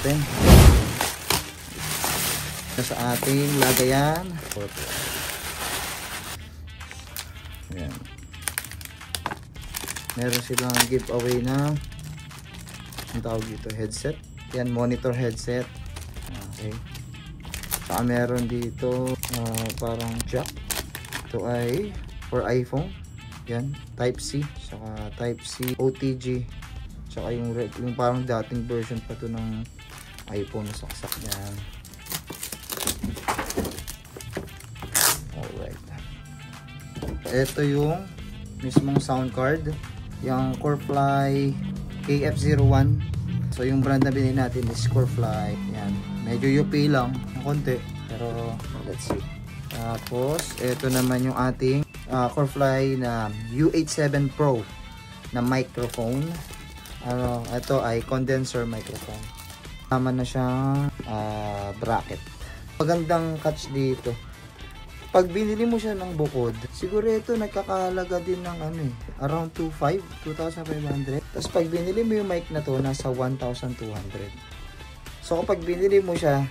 natin sa ating lagayan. Ayan. Meron silang giveaway na ang tawag dito, headset. Yan, monitor headset. Okay. Saka meron dito parang jack. Ito ay for iPhone. Yan, type C. Saka type C OTG. Saka yung parang dating version pa to ng iPhone na saksak. Yan. Alright. Ito yung mismong sound card. Yung Corefly KF01. So yung brand na binili natin is Corefly. Yan. Medyo UP lang ng konti. Pero let's see. Tapos ito naman yung ating Corefly na U87 Pro na microphone. Ito ay condenser microphone. Tama na siyang bracket. Magandang catch dito. Pag binili mo siya ng bukod, siguro ito nagkakahalaga din ng around 2,500. Tapos pag binili mo yung mic na to, nasa 1,200. So kapag binili mo siya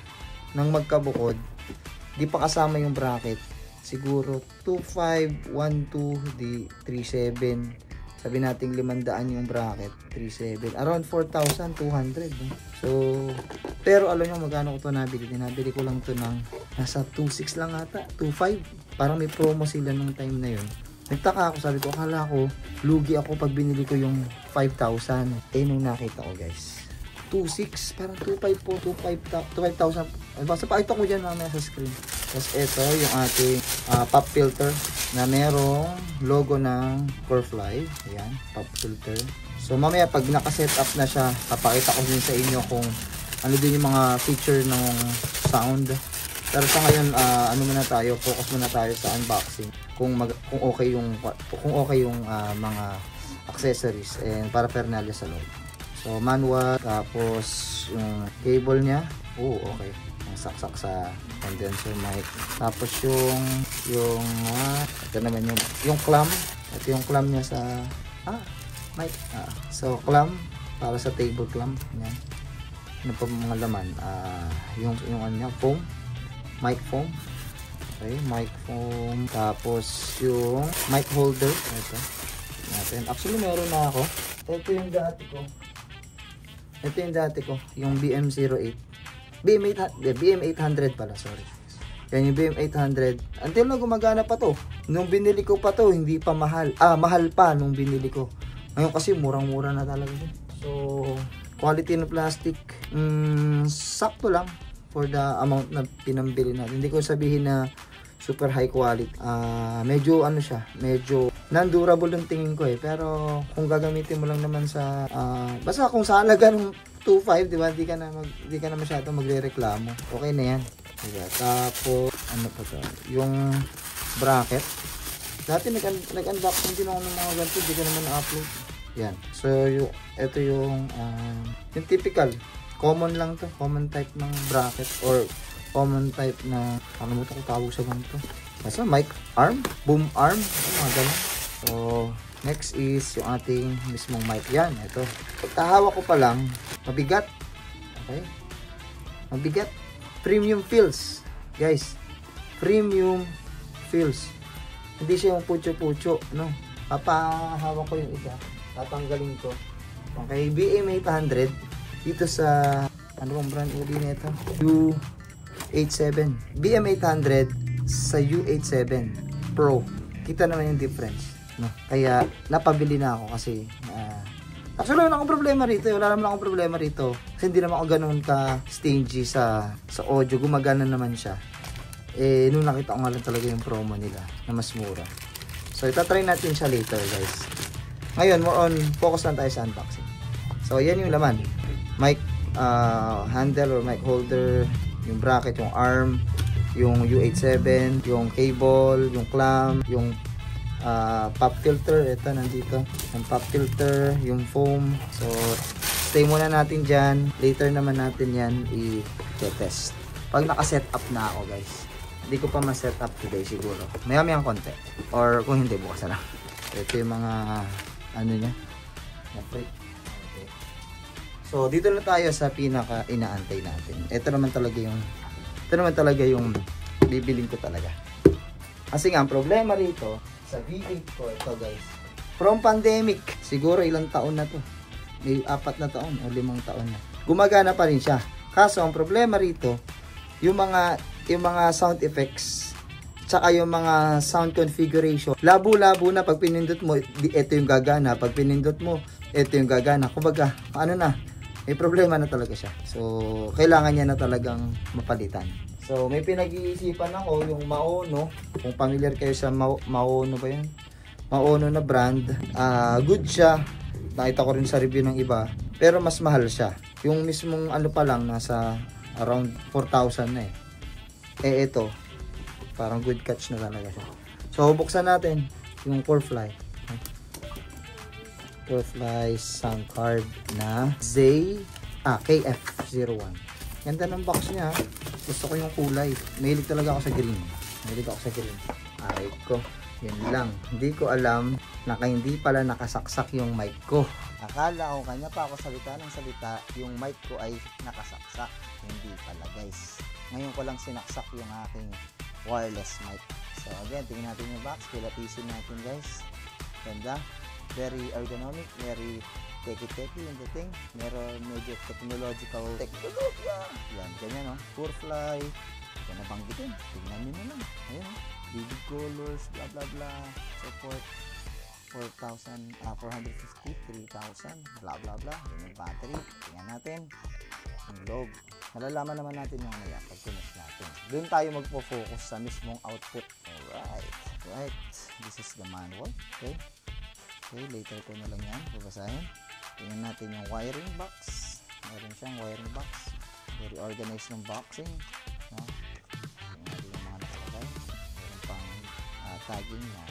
ng magkabukod, di pa kasama yung bracket, siguro 2,512 di 3,700. Sabi natin 500 yung bracket, 3,700. Around 4,200. So, pero alam nyo magkano ko to nabili? Nabili ko lang to ng nasa 2,600 lang ata, 2,500. Parang may promo sila nung time na yun. Nagtaka ako, sabi ko, akala ko, lugi ako pag binili ko yung 5,000. Eh, nung nakita ko guys, 2,600, parang 2,500 po, 2,500. Basta pakita ko dyan mamaya sa screen. Tapos ito yung ating pop filter na merong logo ng Corefly. Ayan, pop filter. So mamaya pag naka-set up na siya, papakita ko din sa inyo kung ano din yung mga feature ng sound. Pero sa ngayon, ano muna tayo, focus muna tayo sa unboxing. Kung okay yung mga accessories and paraphernalia sa loob. So manual, tapos yung cable niya. Oh, okay. Saksak sa condenser mic. Tapos ito naman yung clamp. Ito yung clamp niya sa mic. So clamp para sa table clamp. Yan. Ano pa mga laman? Yung ano niya, foam. Mic foam. Okay, mic foam. Tapos yung mic holder. Ito. Natin. Actually meron na ako. Ito yung dati ko. Yung BM08. BM800 pala, sorry. Yan yung BM800. Until na gumagana pa to. Nung binili ko pa to, hindi pa mahal. Mahal pa nung binili ko. Ngayon kasi murang-mura na talaga. So, quality ng plastic, sakto lang for the amount na pinambili natin. Hindi ko sabihin na super high quality. Medyo medyo non-durable yung tingin ko pero kung gagamitin mo lang naman sa basta kung sa halaga ng 2,500, di ba? Di ka na masyado magrereklamo. Okay na yan. Diba? Tapos ano pa to? Yung bracket. Dati nag-unboxing din ako ng mga ganito, di ka naman na-upload. Yan. So ito yung typical common lang to, common type ng bracket or common type na ano mo ito kung tawag sa ganito. Basta mic arm, boom arm, mga ganun. So next is yung ating mismong mic. Yan, ito. Pagkahawak ko pa lang, mabigat. Okay? Mabigat. Premium feels. Guys, premium feels. Hindi siya yung pucho-pucho, no? Papahawak ko yung isa. Tatanggalin ko. Okay, BM800 dito sa ano bang brand uli nito? U87. BM800 sa U87 Pro. Kita naman yung difference. No? Kaya napabili na ako kasi actually wala akong problema rito. Wala naman akong problema rito. Kasi hindi naman ako ganoon ka stingy sa audio. Gumagana naman siya. Nung nakita ko nga lang talaga yung promo nila na mas mura. So itatry natin siya later guys. Ngayon more on focus lang tayo sa unboxing. So yan yung laman. Mic handle or mic holder, yung bracket, yung arm, yung U87, yung cable, yung clamp, yung pop filter. Ito nandito yung pop filter, yung foam. So stay muna natin dyan. Later naman natin yan i-test pag naka-set up na ako guys. Hindi ko pa ma-set up today siguro. Maya-mayang konti. Or kung hindi, bukas na lang. Ito yung mga ano niya. Okay. So dito na tayo sa pinaka inaantay natin. Ito naman talaga yung bibiling ko talaga. Kasi nga ang problema rito sa V8 ko ito guys. From pandemic, siguro ilang taon na to. May 4 na taon o 5 taon na. Gumagana pa rin siya. Kaso ang problema rito, yung mga sound effects tsaka yung mga sound configuration, labo-labo na pag pinindot mo, ito yung gagana. Pag pinindot mo, ito yung gagana. Kumbaga, ano na, may problema na talaga siya. So, kailangan niya na talagang mapalitan. So, may pinag-iisipan ako yung Maono. Kung familiar kayo sa Maono ba yun? Maono na brand. Good siya. Nakita ko rin sa review ng iba. Pero mas mahal siya. Yung mismong ano pa lang, nasa around 4,000 na eh. Ito, parang good catch na talaga siya. So, buksan natin yung Corefly. Corefly sound card na KF01. Ganda ng box niya. Gusto ko yung kulay. Mahilig talaga ako sa green. Aray ko. Yun lang. Hindi ko alam na hindi pala nakasaksak yung mic ko. Akala ko kanya pa ako salita ng salita, yung mic ko ay nakasaksak. Hindi pala guys. Ngayon ko lang sinaksak yung aking wireless mic. So again, tingnan natin yung box. Pilatisin natin guys. Ganda. Very ergonomic. Very teki-teki yung dating. Meron medyo technological teknolohiya. Yan, ganyan no. Corefly. Ito na banggitin. Tingnan nyo na lang. Ayun no. Vivid colors, blah blah blah. Support 4,000, 450, 3,000, blah blah blah. Yan yung battery. Tingnan natin. Yung loob. Malalaman naman natin yung maya pag finish natin. Doon tayo magpo-focus sa mismong output. Alright. Right. This is the manual. Okay. Okay, later ko na lang yan. Babasahin. Tingnan natin yung wiring box. Meron siyang wiring box. Very organized ng boxing. No? Tingnan natin yung mga nakalagay. Meron pang tagging na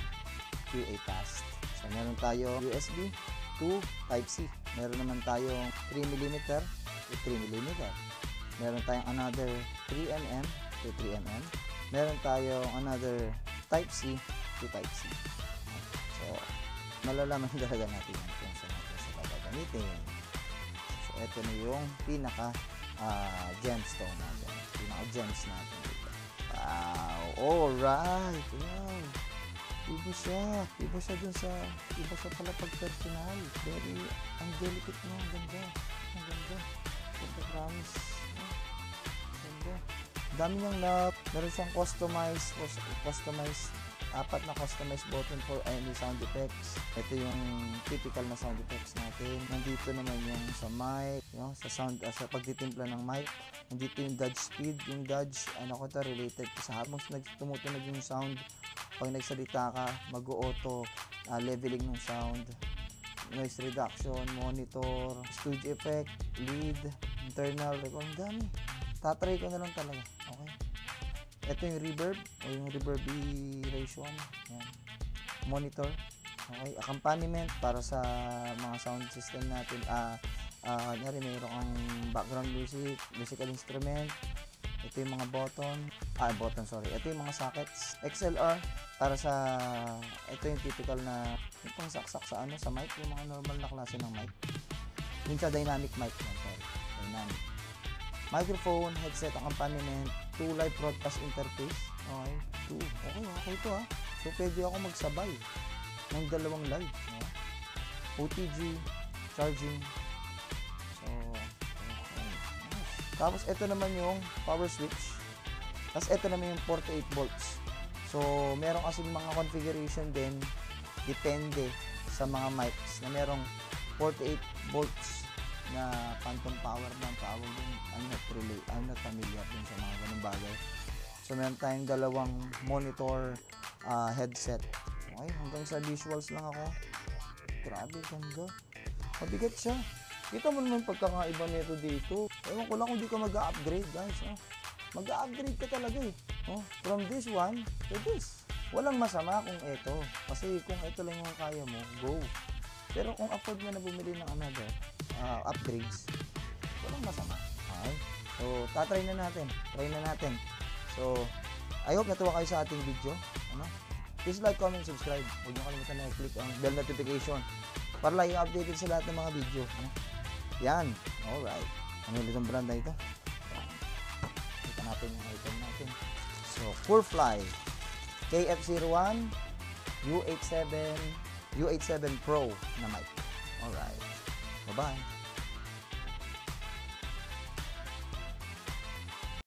QA test. So, meron tayo USB to Type-C. Meron naman tayong 3mm to 3mm. Meron tayong another 3mm to 3mm. Meron tayong another Type-C to Type-C. So, malalaman talaga natin yan kung saan natin sila gagamitin. So, ito na yung pinaka gemstone natin. Pinaka gems natin dito. Wow! Alright! Wow! Iba siya dun sa iba siya pala pag personal. Very, ang delicate mo. Ang ganda. Ganda, promise. Ganda. Dami niyang meron siyang customized 4 na customized button for any sound effects. Ito yung typical na sound effects natin. Nandito naman yung sa mic, yung sa sound, sa pagtitimpla ng mic. Nandito yung dodge speed. Yung dodge, related sa habang tumutunog yung sound. Pag nagsalita ka, mag-auto leveling ng sound. Noise reduction, monitor, stage effect, lead, internal, ang dami. Tatry ko na lang talaga. Okay. Ito yung reverb o yung reverberation. Yan. Monitor. Okay. Accompaniment para sa mga sound system natin. Kanyari mayroon kang background music, musical instrument. Ito yung mga Ito yung mga sockets. XLR para sa ito yung typical na yung pangsaksak sa sa mic, yung mga normal na klase ng mic. Yung sa dynamic mic yan, sorry. Dynamic. Microphone, headset, accompaniment, 2 live broadcast interface. Okay, 2. Okay ito ha. So, pwede ako magsabay ng 2 live. OTG, charging. So, okay. Tapos, ito naman yung power switch. Tapos, ito naman yung 48 volts. So, meron kasing mga configuration din. Depende sa mga mics na merong 48 volts na phantom power ng tawag din. I'm not familiar din sa mga ganung bagay. So meron tayong 2 monitor headset. Okay, hanggang sa visuals lang ako. Grabe, ganda. Mabigat siya. Kita mo naman pagkakaiba nito dito. Ewan ko lang kung di ka mag-upgrade guys. Mag-upgrade ka talaga eh. From this one to this. Walang masama kung ito. Kasi kung ito lang yung kaya mo, go. Pero kung afford mo na bumili ng another upgrades, walang masama. Okay? So, try na natin. So, I hope natuwa kayo sa ating video. Please like, comment, subscribe. Huwag niyo kalimutan na i-click ang bell notification para lagi updated sa lahat ng mga video. Yan. Alright. Ano ulit ang brand na ito? Kita natin yung item natin. So, Corefly KF01 U87 Pro na mic. Alright. Bye-bye.